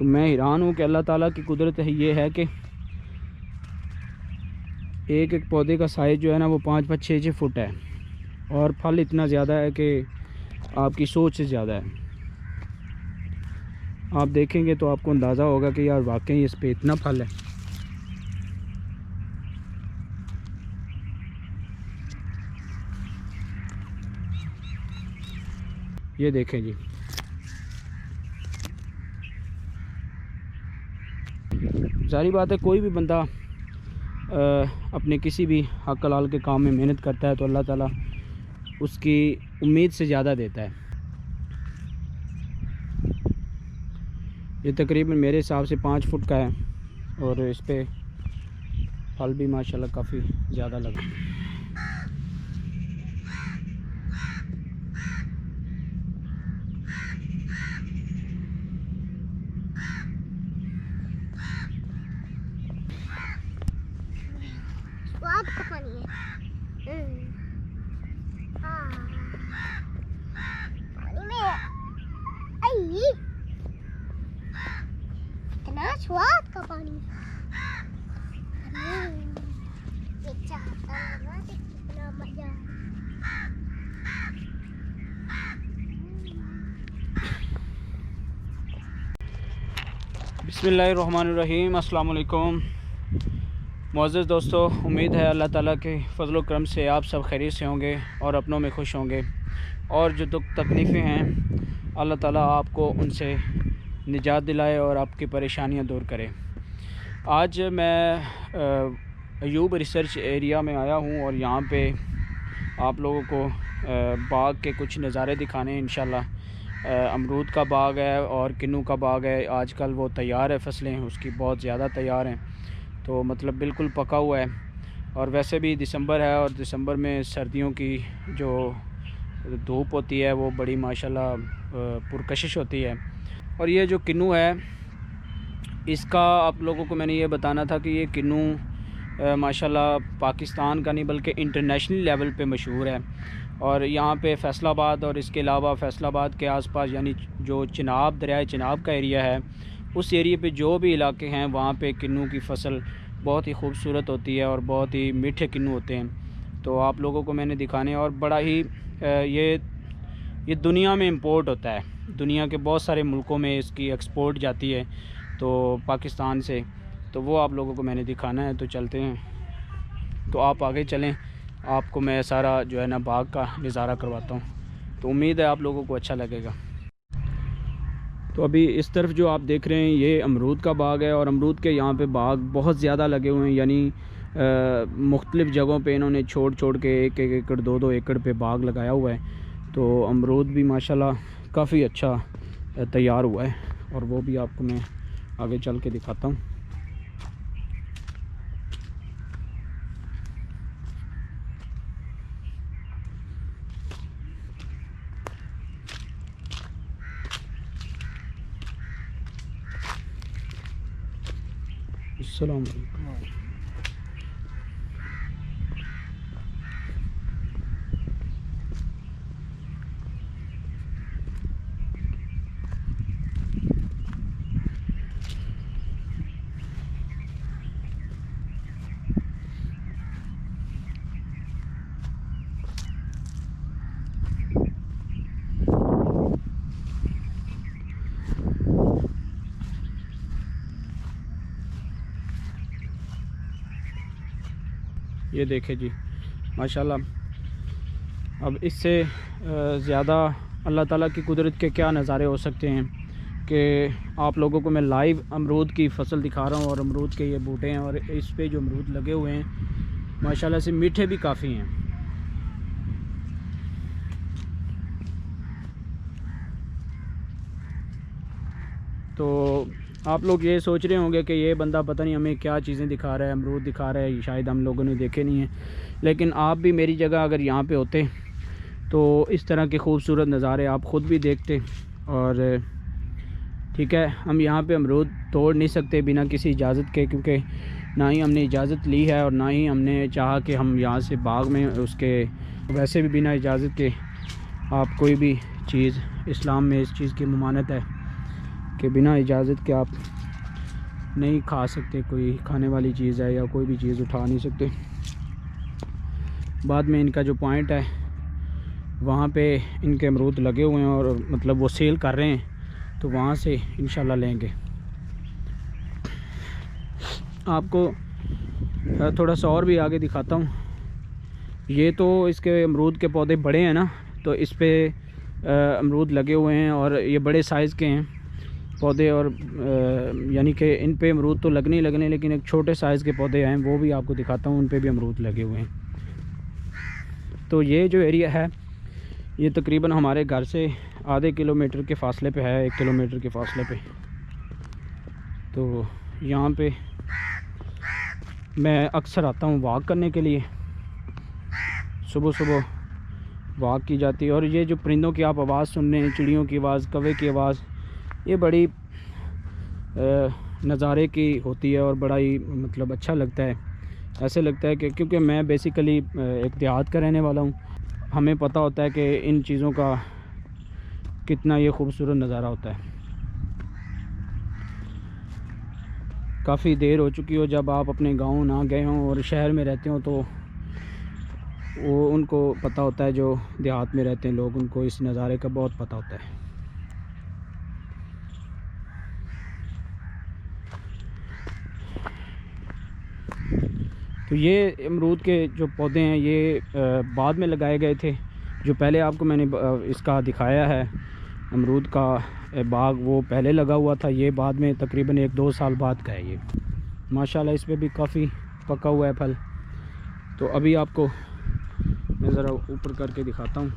तो मैं हैरान हूँ कि अल्लाह ताला की कुदरत ये है कि एक एक पौधे का साइज़ जो है ना वो 5-5 6-6 फुट है और फल इतना ज़्यादा है कि आपकी सोच से ज़्यादा है। आप देखेंगे तो आपको अंदाज़ा होगा कि यार वाकई इस पे इतना फल है। ये देखें जी, जारी बात है कोई भी बंदा अपने किसी भी हक हलाल के काम में मेहनत करता है तो अल्लाह ताला उसकी उम्मीद से ज़्यादा देता है। ये तकरीबन मेरे हिसाब से 5 फुट का है और इस पे फल भी माशाल्लाह काफ़ी ज़्यादा लगा। स्वाद का पानी है। पानी में आई इतना स्वाद का पानी। कितना मजा। बिस्मिल्लाहिर्रहमानिर्रहीम। अस्सलाम वालेकुम मुअज़्ज़ज़ दोस्तों, उम्मीद है अल्लाह ताला के फ़ज़ल व करम से आप सब खैरियत से होंगे और अपनों में खुश होंगे और जो दुख तकलीफ़ें हैं अल्लाह ताला आपको उनसे निजात दिलाए और आपकी परेशानियां दूर करे। आज मैं अयूब रिसर्च एरिया में आया हूं और यहाँ पे आप लोगों को बाग के कुछ नज़ारे दिखाने हैं इंशाल्लाह। अमरूद का बाग है और किन्नू का बाग है। आजकल वो तैयार है, फसलें उसकी बहुत ज़्यादा तैयार हैं, तो मतलब बिल्कुल पका हुआ है। और वैसे भी दिसंबर है और दिसंबर में सर्दियों की जो धूप होती है वो बड़ी माशाल्लाह पुरकशिश होती है। और ये जो किन्नू है इसका आप लोगों को मैंने ये बताना था कि ये किन्नू माशाल्लाह पाकिस्तान का नहीं बल्कि इंटरनेशनल लेवल पे मशहूर है। और यहाँ पे फैसलाबाद और इसके अलावा फैसलाबाद के आसपास यानी जो चिनाब दरिया चिनाब का एरिया है उस एरिए पे जो भी इलाके हैं वहाँ पे किन्नू की फ़सल बहुत ही खूबसूरत होती है और बहुत ही मीठे किन्नू होते हैं। तो आप लोगों को मैंने दिखाने और बड़ा ही ये दुनिया में इंपोर्ट होता है, दुनिया के बहुत सारे मुल्कों में इसकी एक्सपोर्ट जाती है तो पाकिस्तान से, तो वो आप लोगों को मैंने दिखाना है। तो चलते हैं, तो आप आगे चलें, आपको मैं सारा जो है ना बाग का नज़ारा करवाता हूँ। तो उम्मीद है आप लोगों को अच्छा लगेगा। तो अभी इस तरफ जो आप देख रहे हैं ये अमरूद का बाग है और अमरूद के यहाँ पे बाग बहुत ज़्यादा लगे हुए हैं, यानी मुख्तलिफ़ जगहों पे इन्होंने छोड़ छोड़ के 1-1 एकड़ 2-2 एकड़ पे बाग लगाया हुआ है। तो अमरूद भी माशाल्लाह काफ़ी अच्छा तैयार हुआ है और वो भी आपको मैं आगे चल के दिखाता हूँ। अस्सलाम वालेकुम। ये देखें जी माशाल्लाह। अब इससे ज़्यादा अल्लाह ताला की कुदरत के क्या नज़ारे हो सकते हैं कि आप लोगों को मैं लाइव अमरूद की फ़सल दिखा रहा हूँ और अमरूद के ये बूटे हैं और इस पे जो अमरूद लगे हुए हैं माशाल्लाह से मीठे भी काफ़ी हैं। तो आप लोग ये सोच रहे होंगे कि ये बंदा पता नहीं हमें क्या चीज़ें दिखा रहा है, अमरूद दिखा रहा है, शायद हम लोगों ने देखे नहीं हैं। लेकिन आप भी मेरी जगह अगर यहाँ पे होते तो इस तरह के खूबसूरत नज़ारे आप ख़ुद भी देखते। और ठीक है, हम यहाँ पे अमरूद तोड़ नहीं सकते बिना किसी इजाज़त के, क्योंकि ना ही हमने इजाज़त ली है और ना ही हमने चाहा कि हम यहाँ से बाग में उसके, वैसे भी बिना इजाज़त के आप कोई भी चीज़, इस्लाम में इस चीज़ की ममानत है कि बिना इजाज़त के आप नहीं खा सकते, कोई खाने वाली चीज़ है या कोई भी चीज़ उठा नहीं सकते। बाद में इनका जो पॉइंट है वहाँ पे इनके अमरूद लगे हुए हैं और मतलब वो सेल कर रहे हैं, तो वहाँ से इंशाल्लाह लेंगे। आपको थोड़ा सा और भी आगे दिखाता हूँ। ये तो इसके अमरूद के पौधे बड़े हैं ना, तो इस पे अमरूद लगे हुए हैं और ये बड़े साइज़ के हैं पौधे, और यानी कि इन पे अमरूद तो लगने ही लगने, लेकिन एक छोटे साइज़ के पौधे हैं वो भी आपको दिखाता हूँ, उन पे भी अमरूद लगे हुए हैं। तो ये जो एरिया है ये तकरीबन हमारे घर से आधे किलोमीटर के फ़ासले पे है, 1 किलोमीटर के फ़ासले पे। तो यहाँ पे मैं अक्सर आता हूँ वॉक करने के लिए, सुबह सुबह वॉक की जाती है। और ये जो परिंदों की आप आवाज़ सुन रहे हैं, चिड़ियों की आवाज़, कौवे की आवाज़, ये बड़ी नज़ारे की होती है और बड़ा ही मतलब अच्छा लगता है। ऐसे लगता है कि क्योंकि मैं बेसिकली एक देहात का रहने वाला हूँ, हमें पता होता है कि इन चीज़ों का कितना ये खूबसूरत नज़ारा होता है। काफ़ी देर हो चुकी हो जब आप अपने गांव ना गए हों और शहर में रहते हो, तो वो उनको पता होता है, जो देहात में रहते हैं लोग, उनको इस नज़ारे का बहुत पता होता है। तो ये अमरूद के जो पौधे हैं ये बाद में लगाए गए थे। जो पहले आपको मैंने इसका दिखाया है अमरूद का बाग, वो पहले लगा हुआ था, ये बाद में तकरीबन 1-2 साल बाद का है। ये माशाल्लाह इस पे भी काफ़ी पका हुआ है फल। तो अभी आपको मैं ज़रा ऊपर करके दिखाता हूँ।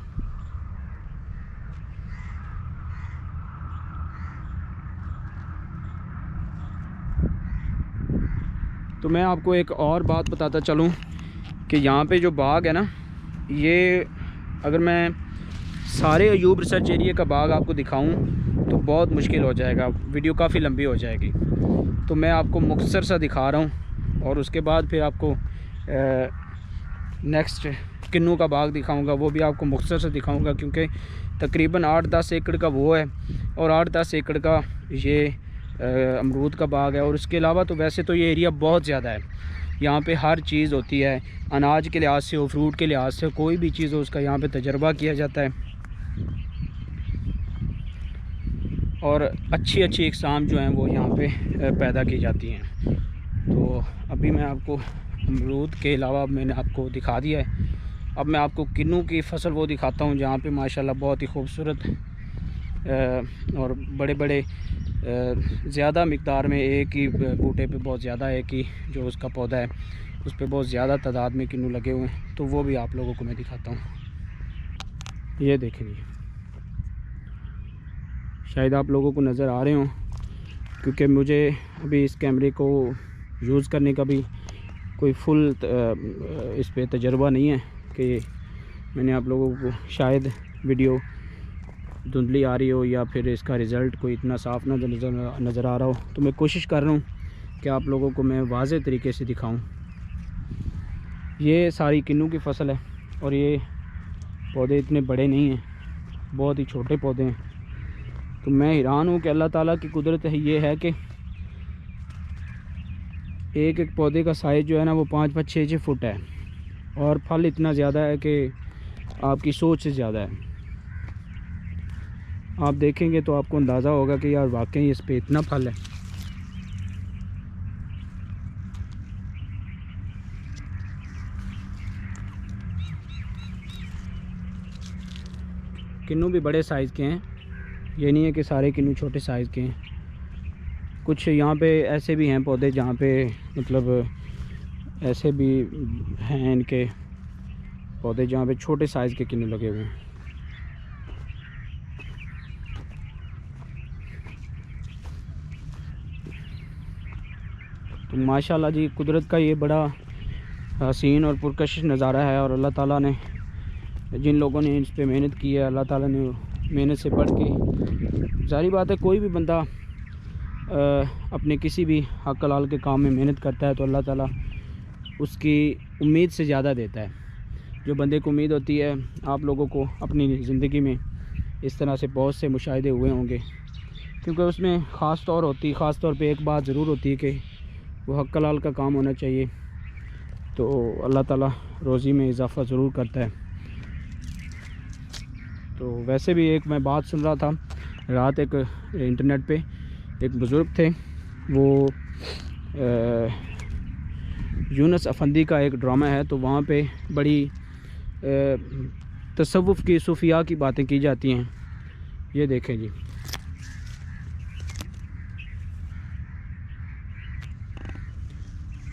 तो मैं आपको एक और बात बताता चलूँ कि यहाँ पे जो बाग है ना, ये अगर मैं सारे अयूब रिसर्च एरिया का बाग आपको दिखाऊं तो बहुत मुश्किल हो जाएगा, वीडियो काफ़ी लंबी हो जाएगी। तो मैं आपको मुख्तसर सा दिखा रहा हूँ और उसके बाद फिर आपको नेक्स्ट किन्नू का बाग दिखाऊंगा, वो भी आपको मुख्तसर से दिखाऊंगा, क्योंकि तकरीबन 8-10 एकड़ का वो है और 8-10 एकड़ का ये अमरूद का बाग है। और उसके अलावा तो वैसे तो ये एरिया बहुत ज़्यादा है, यहाँ पे हर चीज़ होती है, अनाज के लिहाज से हो, फ्रूट के लिहाज से, कोई भी चीज़ हो उसका यहाँ पे तजर्बा किया जाता है। और अच्छी अच्छी इकसाम जो हैं वो यहाँ पे पैदा की जाती हैं। तो अभी मैं आपको अमरूद के अलावा मैंने आपको दिखा दिया है, अब मैं आपको किन्नू की फसल वो दिखाता हूँ जहाँ पे माशाल्लाह बहुत ही खूबसूरत और बड़े बड़े ज़्यादा मिक़दार में एक ही बूटे पे बहुत ज़्यादा, एक ही जो उसका पौधा है उस पर बहुत ज़्यादा तादाद में किन्नू लगे हुए हैं। तो वो भी आप लोगों को मैं दिखाता हूँ। ये देखेंगे, शायद आप लोगों को नज़र आ रहे हों, क्योंकि मुझे अभी इस कैमरे को यूज़ करने का भी कोई फुल इस पे तजर्बा नहीं है कि मैंने आप लोगों को, शायद वीडियो धुंधली आ रही हो या फिर इसका रिज़ल्ट कोई इतना साफ़ ना नज़र आ रहा हो। तो मैं कोशिश कर रहा हूँ कि आप लोगों को मैं वाज़े तरीके से दिखाऊं। ये सारी किन्नू की फ़सल है और ये पौधे इतने बड़े नहीं हैं, बहुत ही छोटे पौधे हैं। तो मैं हैरान हूँ कि अल्लाह ताला की कुदरत है, ये है कि एक एक पौधे का साइज़ जो है ना वो 5-5, 6-6 फुट है और फल इतना ज़्यादा है कि आपकी सोच से ज़्यादा है। आप देखेंगे तो आपको अंदाज़ा होगा कि यार वाकई इस पे इतना फल है। किन्नू भी बड़े साइज़ के हैं, ये नहीं है कि सारे किन्नू छोटे साइज़ के हैं। कुछ यहाँ पे ऐसे भी हैं पौधे जहाँ पे मतलब ऐसे भी हैं इनके पौधे जहाँ पे छोटे साइज़ के किन्नू लगे हुए हैं। तो माशाल्लाह जी, कुदरत का ये बड़ा हसीन और पुरकशिश नज़ारा है। और अल्लाह ताला ने, जिन लोगों ने इस पे मेहनत की है, अल्लाह ताला ने मेहनत से बढ़ के, जाहिर बात है कोई भी बंदा अपने किसी भी हक हलाल के काम में मेहनत करता है तो अल्लाह ताला उसकी उम्मीद से ज़्यादा देता है। जो बंदे को उम्मीद होती है, आप लोगों को अपनी ज़िंदगी में इस तरह से बहुत से मुशाहिदे हुए होंगे क्योंकि उसमें ख़ास तौर पे एक बात ज़रूर होती है कि वो हक हलाल का काम होना चाहिए, तो अल्लाह ताला रोज़ी में इजाफ़ा ज़रूर करता है। तो वैसे भी एक मैं बात सुन रहा था रात, एक इंटरनेट पे एक बुज़ुर्ग थे, वो यूनुस अफंदी का एक ड्रामा है, तो वहाँ पे बड़ी तसव्वुफ़ की सूफिया की बातें की जाती हैं। ये देखें जी,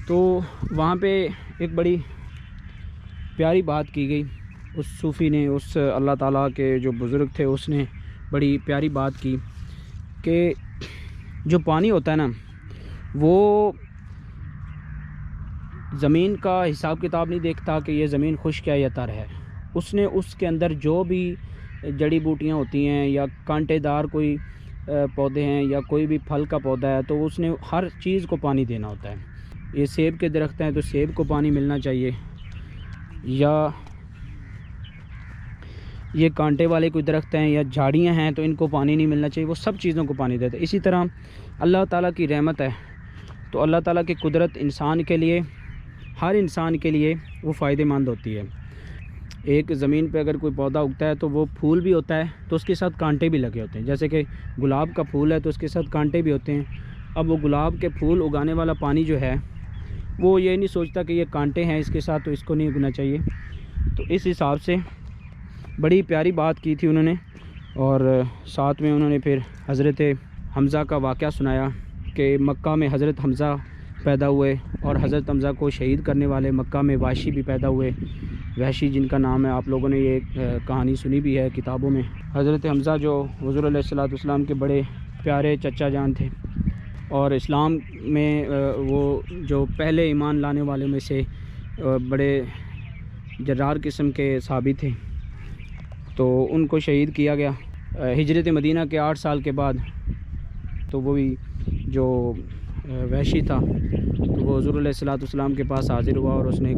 तो वहाँ पे एक बड़ी प्यारी बात की गई। उस सूफ़ी ने, उस अल्लाह ताला के जो बुज़ुर्ग थे, उसने बड़ी प्यारी बात की कि जो पानी होता है ना, वो ज़मीन का हिसाब किताब नहीं देखता कि ये ज़मीन खुश्क है या तर है। उसने उसके अंदर जो भी जड़ी बूटियाँ होती हैं या कांटेदार कोई पौधे हैं या कोई भी फल का पौधा है, तो उसने हर चीज़ को पानी देना होता है। ये सेब के दरख्त हैं तो सेब को पानी मिलना चाहिए, या ये कांटे वाले कोई दरख्त हैं या झाड़ियाँ हैं तो इनको पानी नहीं मिलना चाहिए। वो सब चीज़ों को पानी देते हैं। इसी तरह अल्लाह ताला की रहमत है, तो अल्लाह ताला की कुदरत इंसान के लिए, हर इंसान के लिए वो फ़ायदेमंद होती है। एक ज़मीन पे अगर कोई पौधा उगता है तो वो फूल भी होता है, तो उसके साथ कांटे भी लगे होते हैं। जैसे कि गुलाब का फूल है तो उसके साथ कांटे भी होते हैं। अब वो गुलाब के फूल उगाने वाला पानी जो है, वो ये नहीं सोचता कि ये कांटे हैं इसके साथ, तो इसको नहीं उगना चाहिए। तो इस हिसाब से बड़ी प्यारी बात की थी उन्होंने। और साथ में उन्होंने फिर हज़रत हमज़ा का वाक़या सुनाया कि मक्का में हज़रत हमज़ा पैदा हुए और हज़रत हमज़ा को शहीद करने वाले मक्का में वहशी भी पैदा हुए। वहशी जिनका नाम है, आप लोगों ने ये कहानी सुनी भी है किताबों में। हज़रत हमज़ा जो हुज़ूर अलैहिस्सलाम के बड़े प्यारे चचा जान थे, और इस्लाम में वो जो पहले ईमान लाने वाले में से बड़े जर्रार किस्म के सहाबी थे, तो उनको शहीद किया गया हिजरत मदीना के 8 साल के बाद। तो वो भी जो वहशी था, तो वो हुज़ूर अलैहिस्सलाम के पास हाज़िर हुआ और उसने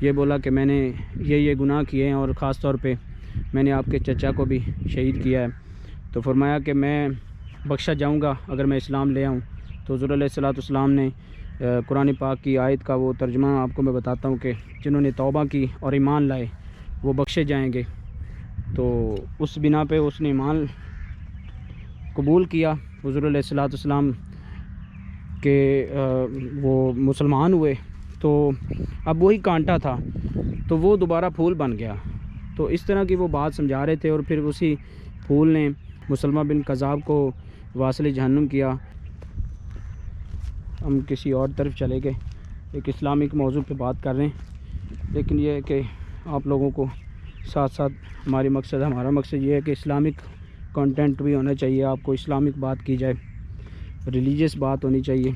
ये बोला कि मैंने ये गुनाह किए हैं और ख़ास तौर पे मैंने आपके चचा को भी शहीद किया है। तो फरमाया कि मैं बख्शा जाऊंगा अगर मैं इस्लाम ले आऊँ। तो हुज़ूर अलैहिस्सलाम ने कुरान पाक की आयत का वो तर्जुमा आपको मैं बताता हूँ कि जिन्होंने तौबा की और ईमान लाए वो बख्शे जाएंगे। तो उस बिना पे उसने ईमान कबूल किया हुज़ूर अलैहिस्सलाम के, वो मुसलमान हुए। तो अब वही कांटा था तो वो दोबारा फूल बन गया। तो इस तरह की वो बात समझा रहे थे, और फिर उसी फूल ने मुसलमा बिन कज़ाब को वासिल जहन्नुम किया। हम किसी और तरफ चले गए, एक इस्लामिक मौजू पे बात कर रहे हैं, लेकिन ये है कि आप लोगों को साथ साथ हमारा मकसद ये है कि इस्लामिक कंटेंट भी होना चाहिए। आपको इस्लामिक बात की जाए, रिलीजियस बात होनी चाहिए।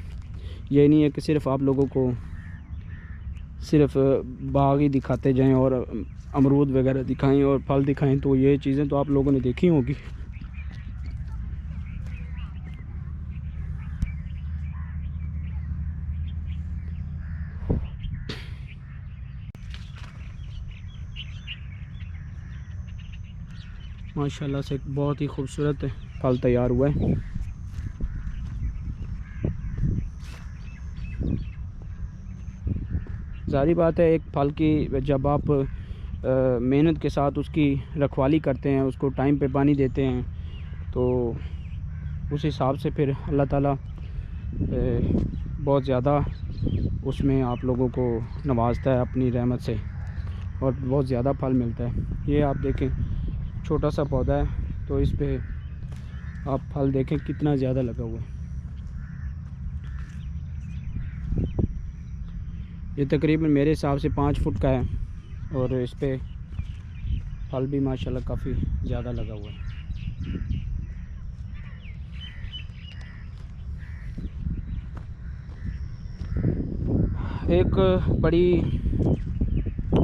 ये नहीं है कि सिर्फ़ आप लोगों को सिर्फ़ बाग ही दिखाते जाएं और अमरूद वगैरह दिखाएं और फल दिखाएं। तो ये चीज़ें तो आप लोगों ने देखी होगी। माशाल्लाह से बहुत ही खूबसूरत फल तैयार हुआ है। ज़ाहिर बात है, एक फल की जब आप मेहनत के साथ उसकी रखवाली करते हैं, उसको टाइम पे पानी देते हैं, तो उस हिसाब से फिर अल्लाह ताला बहुत ज़्यादा उसमें आप लोगों को नवाजता है अपनी रहमत से, और बहुत ज़्यादा फल मिलता है। ये आप देखें, छोटा सा पौधा है, तो इस पे आप फल देखें कितना ज़्यादा लगा हुआ है। ये तकरीबन मेरे हिसाब से 5 फुट का है, और इस पे फल भी माशाल्लाह काफ़ी ज़्यादा लगा हुआ है। एक बड़ी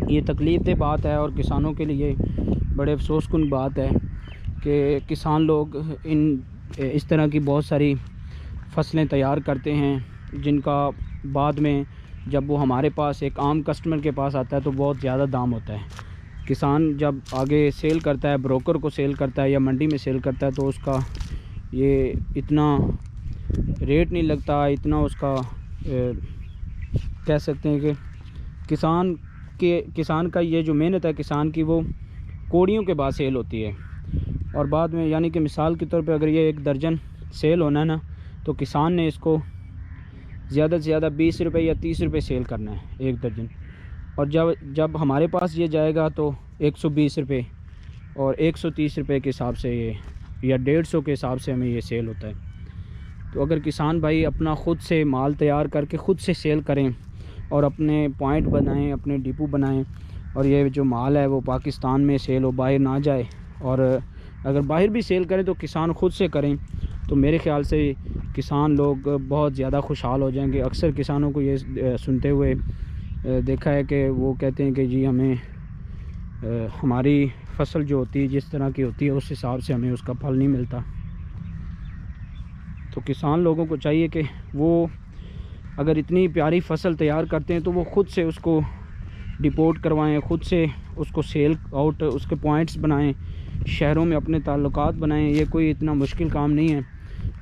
ये तकलीफ़ दह बात है और किसानों के लिए बड़े अफसोसकुन बात है कि किसान लोग इस तरह की बहुत सारी फसलें तैयार करते हैं, जिनका बाद में जब वो हमारे पास एक आम कस्टमर के पास आता है तो बहुत ज़्यादा दाम होता है। किसान जब आगे सेल करता है, ब्रोकर को सेल करता है या मंडी में सेल करता है, तो उसका ये इतना रेट नहीं लगता, इतना उसका कह सकते हैं कि किसान का ये जो मेहनत है किसान की, वो कोड़ियों के बाद सेल होती है। और बाद में यानी कि मिसाल के तौर पे अगर ये 1 दर्जन सेल होना है ना, तो किसान ने इसको ज़्यादा से ज़्यादा 20 रुपये या 30 रुपये सेल करना है 1 दर्जन। और जब हमारे पास ये जाएगा तो 120 रुपये और 130 रुपये के हिसाब से ये, या 150 के हिसाब से हमें ये सेल होता है। तो अगर किसान भाई अपना ख़ुद से माल तैयार करके ख़ुद से सेल करें और अपने पॉइंट बनाएं, अपने डिपो बनाएं, और ये जो माल है वो पाकिस्तान में सेल हो, बाहर ना जाए, और अगर बाहर भी सेल करें तो किसान ख़ुद से करें, तो मेरे ख़्याल से किसान लोग बहुत ज़्यादा खुशहाल हो जाएंगे। अक्सर किसानों को ये सुनते हुए देखा है कि वो कहते हैं कि जी हमें हमारी फसल जो होती है जिस तरह की होती है उस हिसाब से हमें उसका फल नहीं मिलता। तो किसान लोगों को चाहिए कि वो अगर इतनी प्यारी फसल तैयार करते हैं तो वो ख़ुद से उसको डिपोर्ट करवाएं, ख़ुद से उसको सेल आउट, उसके पॉइंट्स बनाएं, शहरों में अपने ताल्लुकात बनाएं। ये कोई इतना मुश्किल काम नहीं है,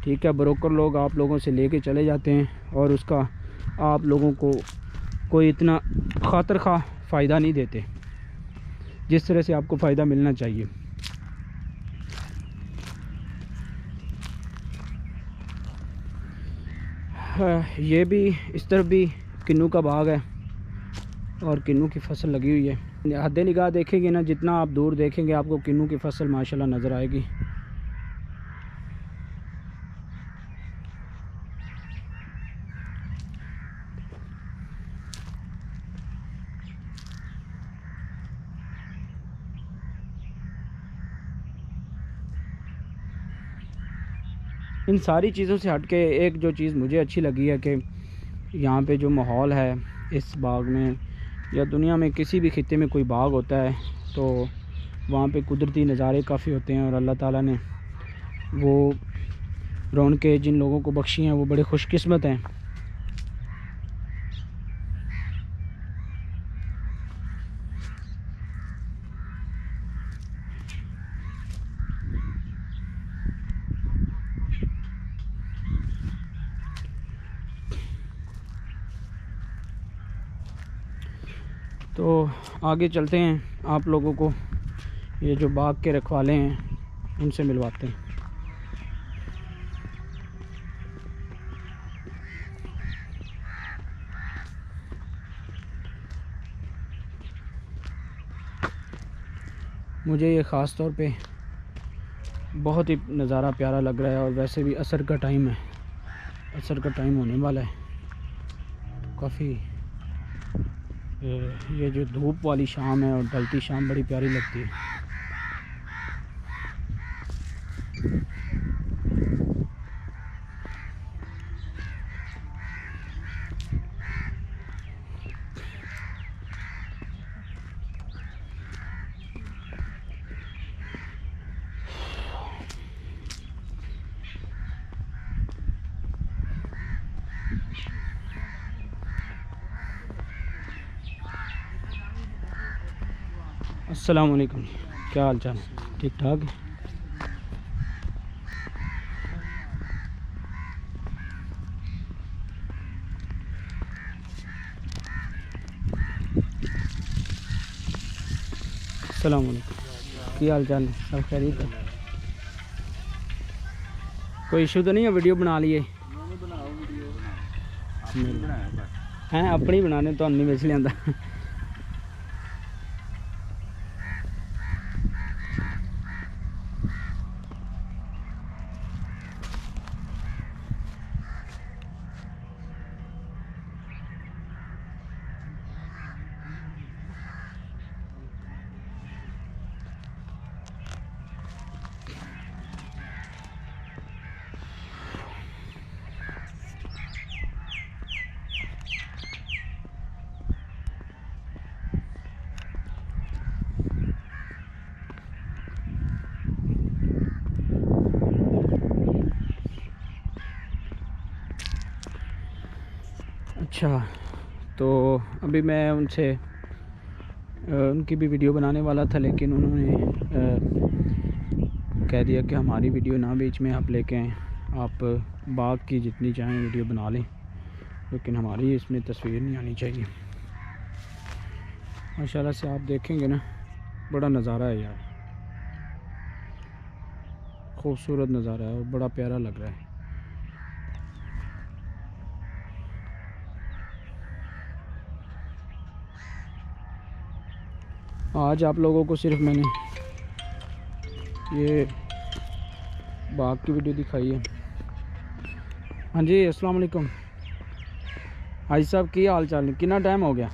ठीक है। ब्रोकर लोग आप लोगों से लेके चले जाते हैं और उसका आप लोगों को कोई इतना खातर खा फ़ायदा नहीं देते जिस तरह से आपको फ़ायदा मिलना चाहिए। ये भी इस तरफ भी किन्नू का बाग है और किन्नू की फसल लगी हुई है। हद निगाह देखेंगे ना, जितना आप दूर देखेंगे आपको किन्नू की फसल माशाल्लाह नज़र आएगी। इन सारी चीज़ों से हट के एक जो चीज़ मुझे अच्छी लगी है कि यहाँ पे जो माहौल है इस बाग में, या दुनिया में किसी भी खित्ते में कोई बाग होता है तो वहाँ पे कुदरती नज़ारे काफ़ी होते हैं, और अल्लाह ताला ने वो रौनकें जिन लोगों को बख्शी हैं वो बड़े खुशकिस्मत हैं। तो आगे चलते हैं, आप लोगों को ये जो बाग के रखवाले हैं उनसे मिलवाते हैं। मुझे ये ख़ास तौर पे बहुत ही नज़ारा प्यारा लग रहा है, और वैसे भी असर का टाइम है, असर का टाइम होने वाला है। तो काफ़ी ये जो धूप वाली शाम है और ढलती शाम बड़ी प्यारी लगती है। अस्सलाम वालेकुम, क्या हाल चाल है? ठीक ठाक है। अस्सलाम वालेकुम, क्या हाल चाल है? सब खैरियत है? कोई इशू तो नहीं है? वीडियो बना लिए हैं? अपनी बनाने तो नहीं बेच लिया। अच्छा, तो अभी मैं उनसे उनकी भी वीडियो बनाने वाला था, लेकिन उन्होंने कह दिया कि हमारी वीडियो ना बीच में आप लेके आएँ, आप बाग की जितनी चाहें वीडियो बना लें, लेकिन हमारी इसमें तस्वीर नहीं आनी चाहिए। माशाल्लाह से आप देखेंगे ना, बड़ा नज़ारा है यार, खूबसूरत नज़ारा है और बड़ा प्यारा लग रहा है। आज आप लोगों को सिर्फ मैंने ये बाग की वीडियो दिखाई है। हाँ जी, अस्सलाम वालेकुम हाजी साहब, की हाल चाल? कितना टाइम हो गया?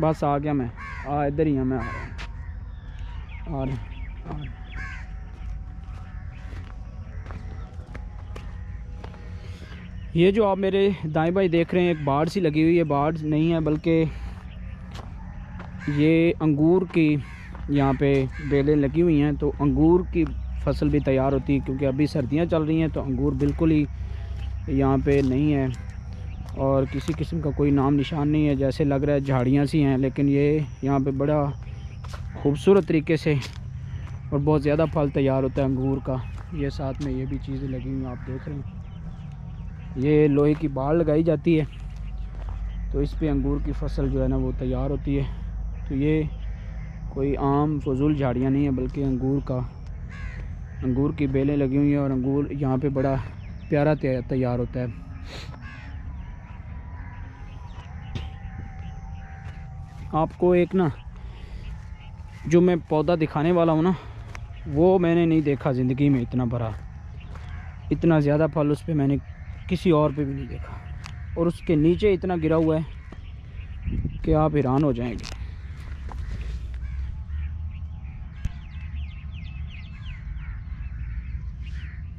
बस आ गया मैं, इधर ही हूँ मैं, आ रहा हूँ। ये जो आप मेरे दाएं बाएं देख रहे हैं, एक बाड़ सी लगी हुई है, बाड़ नहीं है बल्कि ये अंगूर की यहाँ पे बेलें लगी हुई हैं। तो अंगूर की फसल भी तैयार होती है, क्योंकि अभी सर्दियाँ चल रही हैं तो अंगूर बिल्कुल ही यहाँ पे नहीं है और किसी किस्म का कोई नाम निशान नहीं है। जैसे लग रहा है झाड़ियाँ सी हैं, लेकिन ये यहाँ पे बड़ा खूबसूरत तरीके से और बहुत ज़्यादा फल तैयार होता है अंगूर का। ये साथ में ये भी चीज़ें लगी हुई हैं, आप देख रहे हैं। ये लोहे की बाड़ लगाई जाती है तो इस पे अंगूर की फसल जो है ना वो तैयार होती है। तो ये कोई आम फजूल झाड़ियाँ नहीं है, बल्कि अंगूर की बेलें लगी हुई हैं और अंगूर यहाँ पे बड़ा प्यारा तैयार होता है। आपको एक ना जो मैं पौधा दिखाने वाला हूँ ना, वो मैंने नहीं देखा ज़िंदगी में, इतना बड़ा, इतना ज़्यादा फल उस पर मैंने किसी और पे भी नहीं देखा। और उसके नीचे इतना गिरा हुआ है कि आप हैरान हो जाएंगे।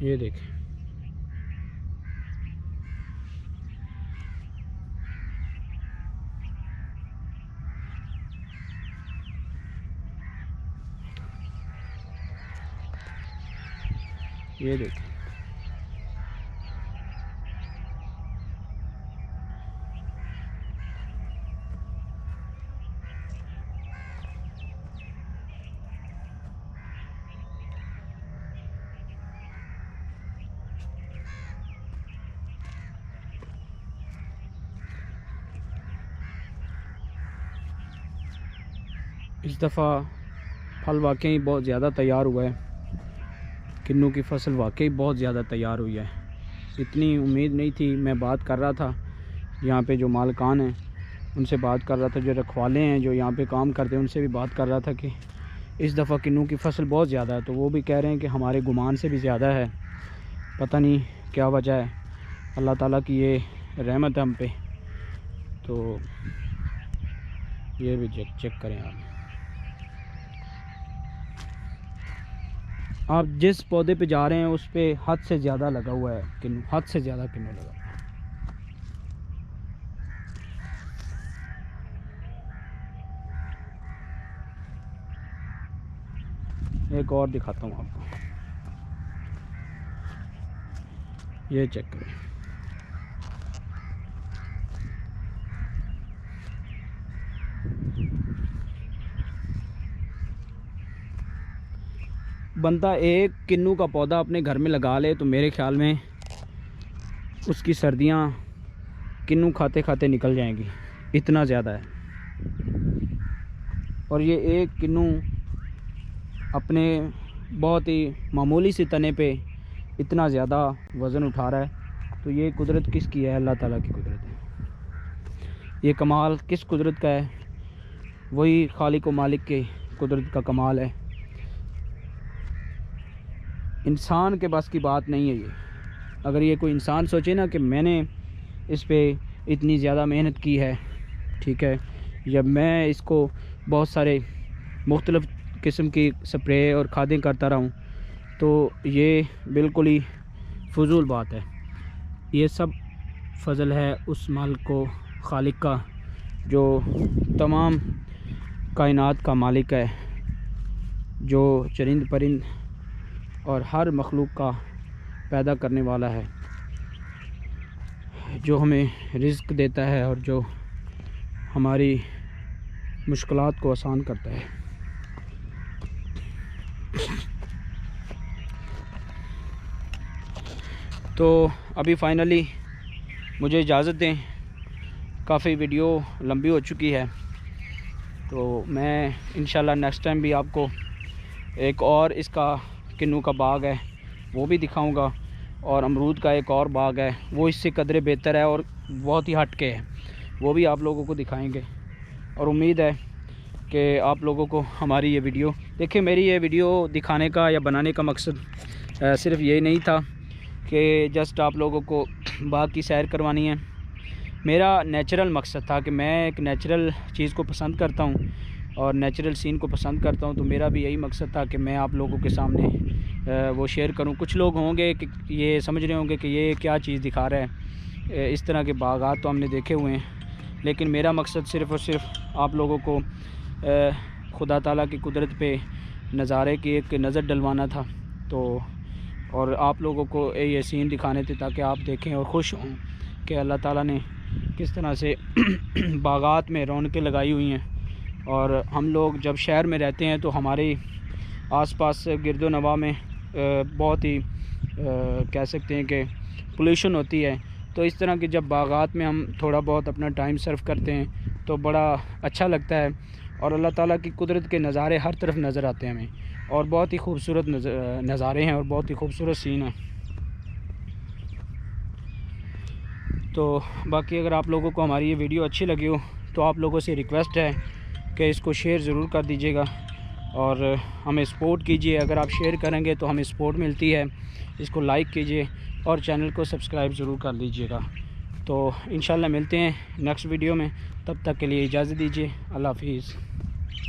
ये देखें, ये देखें, इस दफ़ा फल वाकई बहुत ज़्यादा तैयार हुआ है। किन्नू की फसल वाकई बहुत ज़्यादा तैयार हुई है, इतनी उम्मीद नहीं थी। मैं बात कर रहा था यहाँ पे जो मालकान हैं उनसे बात कर रहा था, जो रखवाले हैं जो यहाँ पे काम करते हैं उनसे भी बात कर रहा था कि इस दफ़ा किन्नू की फसल बहुत ज़्यादा है। तो वो भी कह रहे हैं कि हमारे गुमान से भी ज़्यादा है, पता नहीं क्या वजह है। अल्लाह ताला की ये रहमत है हम पे। तो ये भी चेक करें आप जिस पौधे पे जा रहे हैं उस पे हद से ज़्यादा लगा हुआ है किन्नू, हद से ज़्यादा किन्नू लगा। एक और दिखाता हूँ आपको, ये चेक करें। बंदा एक किन्नू का पौधा अपने घर में लगा ले तो मेरे ख्याल में उसकी सर्दियाँ किन्नू खाते खाते निकल जाएंगी, इतना ज़्यादा है। और ये एक किन्नू अपने बहुत ही मामूली से तने पे इतना ज़्यादा वज़न उठा रहा है। तो ये कुदरत किसकी है? अल्लाह ताला की कुदरत है। ये कमाल किस कुदरत का है? वही खालिक व मालिक के कुदरत का कमाल है। इंसान के बस की बात नहीं है ये। अगर ये कोई इंसान सोचे ना कि मैंने इस पे इतनी ज़्यादा मेहनत की है, ठीक है, या मैं इसको बहुत सारे मुख्तलिफ़ किस्म की स्प्रे और खादें करता रहूं, तो ये बिल्कुल ही फजूल बात है। ये सब फजल है उस मालिक को, खालिक का, जो तमाम कायनात का मालिक है, जो चरिंद परिंद और हर मखलूक का पैदा करने वाला है, जो हमें रिज़्क़ देता है और जो हमारी मुश्किलात को आसान करता है। तो अभी फ़ाइनली मुझे इजाज़त दें, काफ़ी वीडियो लंबी हो चुकी है। तो मैं इंशाल्लाह नेक्स्ट टाइम भी आपको एक और इसका किन्नू का बाग है वो भी दिखाऊंगा, और अमरूद का एक और बाग है वो इससे कदरे बेहतर है और बहुत ही हट के है, वो भी आप लोगों को दिखाएंगे। और उम्मीद है कि आप लोगों को हमारी ये वीडियो देखिए, मेरी ये वीडियो दिखाने का या बनाने का मकसद सिर्फ ये नहीं था कि जस्ट आप लोगों को बाग की सैर करवानी है। मेरा नेचुरल मकसद था कि मैं एक नेचुरल चीज़ को पसंद करता हूँ और नेचुरल सीन को पसंद करता हूँ। तो मेरा भी यही मकसद था कि मैं आप लोगों के सामने वो शेयर करूँ। कुछ लोग होंगे कि ये समझ रहे होंगे कि ये क्या चीज़ दिखा रहा है, इस तरह के बागात तो हमने देखे हुए हैं, लेकिन मेरा मकसद सिर्फ़ और सिर्फ आप लोगों को खुदा ताला की कुदरत पे नज़ारे की एक नज़र डलवाना था। तो और आप लोगों को ये सीन दिखाने थे ताकि आप देखें और ख़ुश हों कि अल्लाह ताला ने किस तरह से बागात में रौनकें लगाई हुई हैं। और हम लोग जब शहर में रहते हैं तो हमारे आसपास गिरदो नवा में बहुत ही कह सकते हैं कि पोल्यूशन होती है। तो इस तरह के जब बागात में हम थोड़ा बहुत अपना टाइम सर्व करते हैं तो बड़ा अच्छा लगता है, और अल्लाह ताला की कुदरत के नज़ारे हर तरफ नज़र आते हैं हमें, और बहुत ही खूबसूरत नज़ारे हैं और बहुत ही खूबसूरत सीन है। तो बाकी अगर आप लोगों को हमारी ये वीडियो अच्छी लगी हो तो आप लोगों से रिक्वेस्ट है कि इसको शेयर ज़रूर कर दीजिएगा और हमें सपोर्ट कीजिए। अगर आप शेयर करेंगे तो हमें सपोर्ट मिलती है। इसको लाइक कीजिए और चैनल को सब्सक्राइब ज़रूर कर लीजिएगा। तो इंशाल्लाह मिलते हैं नेक्स्ट वीडियो में, तब तक के लिए इजाज़त दीजिए। अल्लाह हाफिज़।